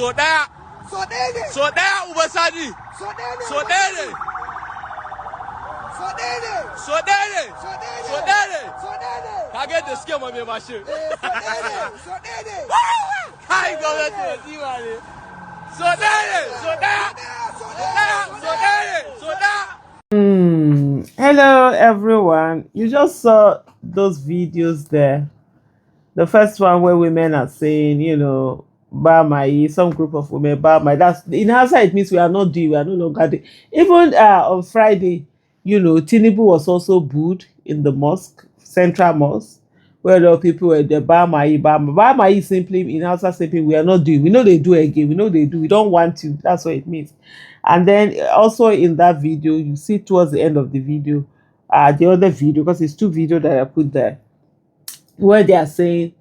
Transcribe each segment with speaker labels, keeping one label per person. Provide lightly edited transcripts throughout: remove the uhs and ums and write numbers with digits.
Speaker 1: So that Ubasadi. So I get the skin on your machine. I go to the money.
Speaker 2: Hello everyone. You just saw those videos there. The first one where women are saying, Bamai, some group of women, Bamai. That's in Hausa, it means we are no longer doing. Even on Friday, Tinubu was also booed in the mosque, Central Mosque, where the people were there, Bamai. Bamai simply, in Hausa, simply, we are not doing. We know they do again. We know they do. We don't want to. That's what it means. And then also in that video, you see towards the end of the video, the other video, because it's two videos that I put there, where they are saying,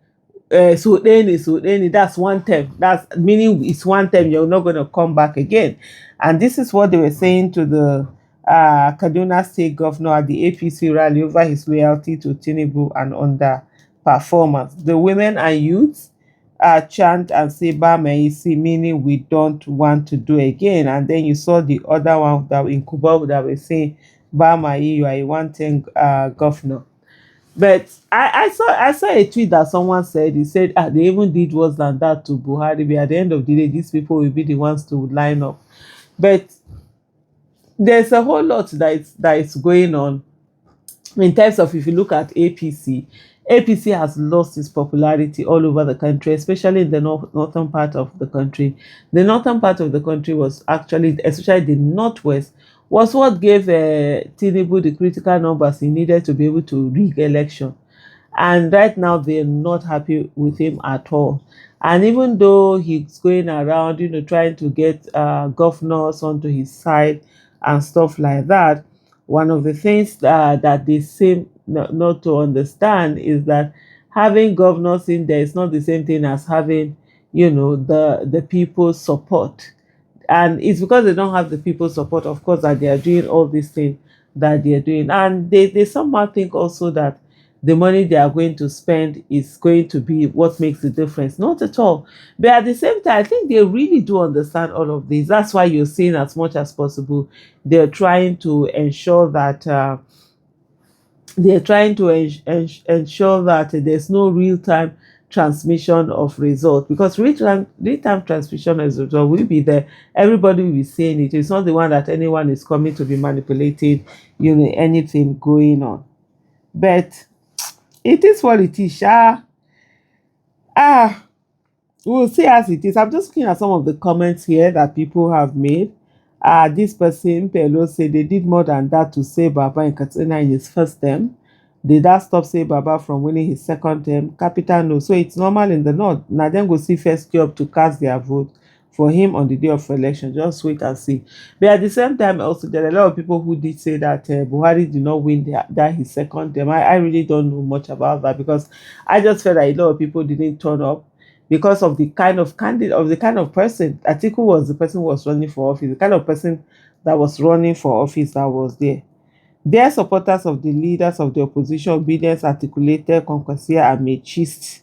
Speaker 2: so then that's one term. That's meaning it's one term, you're not going to come back again. And this is what they were saying to the Kaduna State Governor at the APC rally over his loyalty to Tinubu and underperformance. The women and youths chant and say Bameisi, meaning we don't want to do again. And then you saw the other one that in Kuba that were saying Bamai, you are a one-term governor. But I saw a tweet that someone said, he said they even did worse than that to Buhari, but at the end of the day these people will be the ones to line up. But there's a whole lot that is going on in terms of, if you look at APC has lost its popularity all over the country, especially in the northern part of the country. The northern part of the country was actually, especially the northwest, was what gave Tinubu the critical numbers he needed to be able to rig election. And right now they're not happy with him at all. And even though he's going around, trying to get governors onto his side and stuff like that, one of the things that they seem not to understand is that having governors in there is not the same thing as having, the people's support. And it's because they don't have the people's support, of course, that they are doing all these things that they are doing. And they somehow think also that the money they are going to spend is going to be what makes the difference. Not at all. But at the same time, I think they really do understand all of this. That's why you're seeing, as much as possible, they're trying to ensure that ensure that there's no real-time transmission of results, because real-time transmission of results will be there. Everybody will be saying it. It's not the one that anyone is coming to be manipulating, anything going on. But it is what it is. We'll see as it is. I'm just looking at some of the comments here that people have made. This person, Pelo, said they did more than that to save Baba in Katsina in his first term. Did that stop Say Baba from winning his second term? Capital no. So it's normal in the north. Now then go see first job to cast their vote for him on the day of election. Just wait and see. But at the same time, also there are a lot of people who did say that Buhari did not win that his second term. I really don't know much about that, because I just felt that a lot of people didn't turn up because of the kind of candidate, of the kind of person. Atiku was the person who was running for office, the kind of person that was running for office that was there. They are supporters of the leaders of the opposition, obedience, articulated, concoursier, and machist.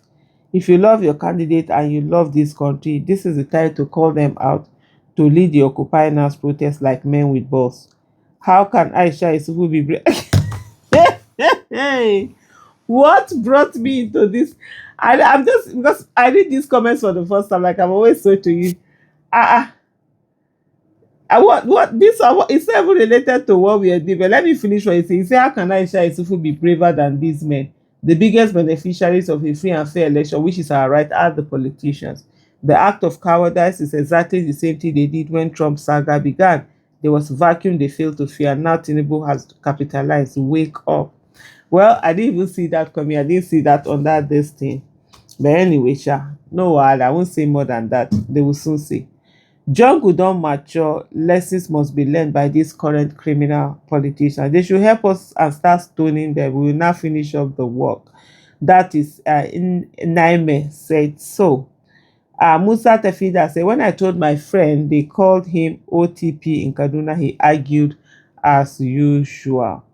Speaker 2: If you love your candidate and you love this country, this is the time to call them out to lead the Occupy Now protest like men with balls. How can Aisha Isufu be brave? Hey, what brought me into this? I'm just, because I read these comments for the first time, like I've always said to you. What this it's not even related to what we are doing. But let me finish what you say. You say, how can Aisha Isufu be braver than these men? The biggest beneficiaries of a free and fair election, which is our right, are the politicians. The act of cowardice is exactly the same thing they did when Trump's saga began. There was vacuum they failed to fill. Now Tinubu has capitalized. Wake up. Well, I didn't even see that coming. I didn't see that under this thing. But anyway, no, I won't say more than that. They will soon see. Jungle don't mature. Lessons must be learned by these current criminal politicians. They should help us and start stoning them. We will now finish up the work. That is Naime said so. Musa Tefida said, when I told my friend they called him OTP in Kaduna, he argued as usual.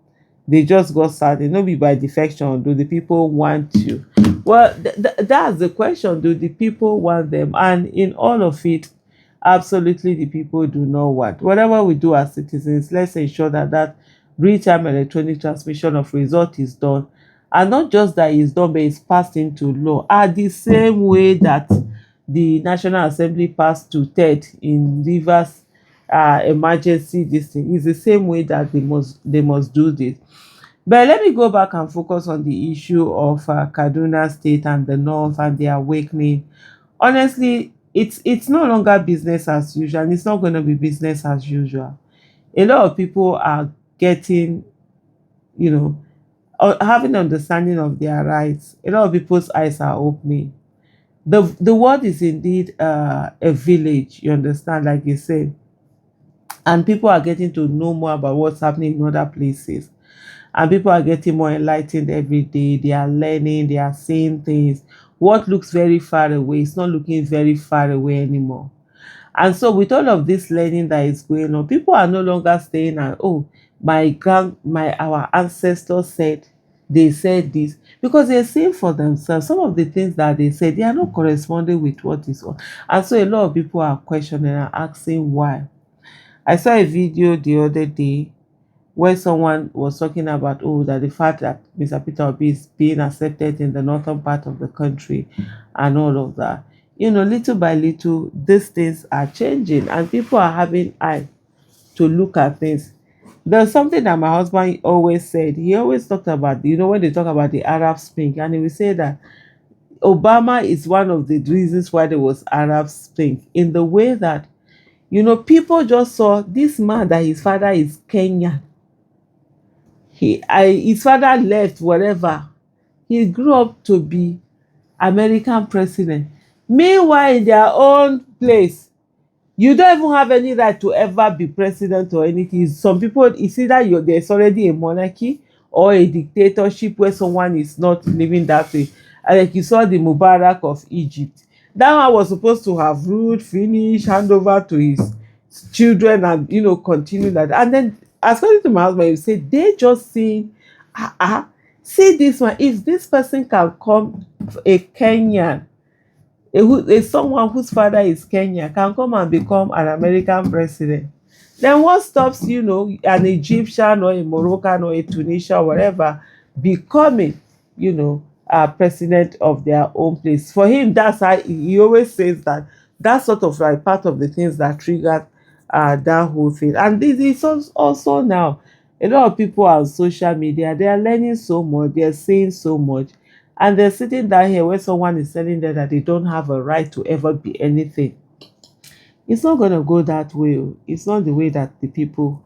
Speaker 2: They just got started. No be by defection. Do the people want you? Well, that's the question. Do the people want them? And in all of it, absolutely the people do not want. Whatever we do as citizens, let's ensure that real-time electronic transmission of result is done, and not just that it's done, but it's passed into law at the same way that the National Assembly passed to third in Rivers emergency. This thing is the same way that they must do this. But let me go back and focus on the issue of Kaduna State and the North and the awakening. Honestly, it's no longer business as usual, and it's not going to be business as usual. A lot of people are getting, you know, having understanding of their rights. A lot of people's eyes are opening. The world is indeed a village, you understand, like you said, and people are getting to know more about what's happening in other places, and people are getting more enlightened every day. They are learning, they are seeing things. What looks very far away is not looking very far away anymore. And so with all of this learning that is going on, people are no longer saying that, oh, my our ancestors said, they said this, because they're seeing for themselves some of the things that they said, they are not corresponding with what is on. And so a lot of people are questioning and asking why. I saw a video the other day where someone was talking about, oh, that the fact that Mr. Peter Obi is being accepted in the northern part of the country and all of that. Little by little, these things are changing and people are having eye to look at things. There's something that my husband always said. He always talked about, when they talk about the Arab Spring, and he will say that Obama is one of the reasons why there was Arab Spring, in the way that, people just saw this man that his father is Kenyan. His father left whatever. He grew up to be American president. Meanwhile, in their own place, you don't even have any right to ever be president or anything. Some people, it's either there's already a monarchy or a dictatorship where someone is not living that way. And like you saw the Mubarak of Egypt. That one was supposed to have ruled, finish, hand over to his children, and continue that. And then, according to my husband, you say they just see, see this one. If this person can come, a Kenyan, someone whose father is Kenya, can come and become an American president, then what stops an Egyptian or a Moroccan or a Tunisian or whatever becoming president of their own place? For him, that's how he always says that that's sort of like part of the things that triggered that whole thing. And this is also now a lot of people on social media, they are learning so much, they are saying so much, and they're sitting down here where someone is telling them that they don't have a right to ever be anything. It's not going to go that way. It's not the way that the people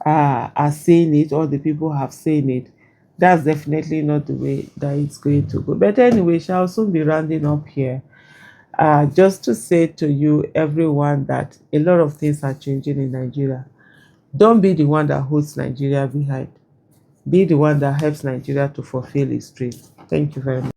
Speaker 2: are saying it, or the people have seen it. That's definitely not the way that it's going to go. But anyway, shall soon be rounding up here. Just to say to you, everyone, that a lot of things are changing in Nigeria. Don't be the one that holds Nigeria behind. Be the one that helps Nigeria to fulfill its dreams. Thank you very much.